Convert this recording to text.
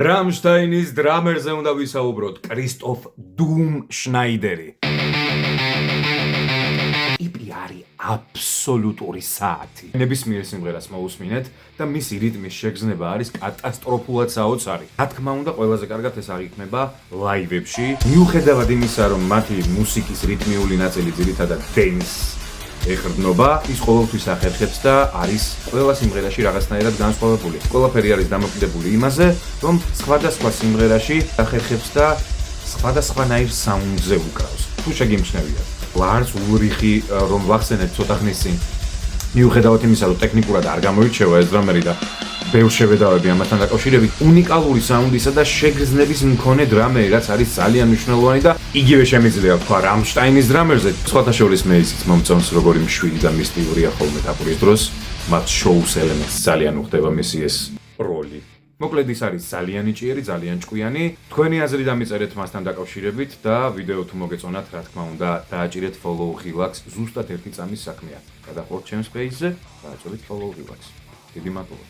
Rammsteinis დრამერზე უნდა ვისაუბროთ, კრისტოფ დუმ შნაიდერი. ტიპი არის აბსოლუტური საათი. ნებისმიერ სიმღერას მოусმინეთ და მისი რიტმის შეგრძნება არის კატასტროფულად საოცარი. რა თქმა უნდა, ყველაზე კარგად ეს აღიქმება ლაივებში. მიუხედავად იმისა, რომ მათი მუსიკის რიტმიული ნაწილი ძირითადად dance ეხრდნობა, ის ყოველთვის ახერხებს და არის ყველა სიმღერაში რაღაცნაირად განსხვავებული. ყველაფერი არის დამოკიდებული იმაზე, რომ სხვადასხვა სიმღერაში ახერხებს და სხვადასხვანაირ საუნდზე უკრავს. თუ შეგიმჩნევიათ. ლარს ულრიხი რომ ვახსენეთ ცოტა ხნის წინ, მიუხედავად იმისა, რომ ტექნიკურად არ გამოირჩევა ეს დრამერი და ბევრ შევედავები ამასთან დაკავშირებით, უნიკალური საუნდისა და შეგრძნების მქონე დრამერი, რაც არის ძალიან მნიშვნელოვანი და იგივე შემიძლია ვთქვა Rammsteinis დრამერზე. სხვათა შორის მე ისიც მომწონს, როგორი მშვიდი და მისტიურია ხოლმე დაპურის დროს, მათ შოუს ელემენტს ძალიან უხდება მისი ეს როლი. მოკლედ ის არის ძალიან იჭიერი, ძალიან ჭკვიანი. თქვენი აზრი დამიწერეთ მასთან დაკავშირებით და ვიდეო თუ მოგეწონათ, რა თქმა უნდა, დააჭირეთ follow relax, ზუსტად 1 წამის საქმეა. გადაყურეთ ჩემს page-ზე და აწვევით follow relax. დიდი მადლობა.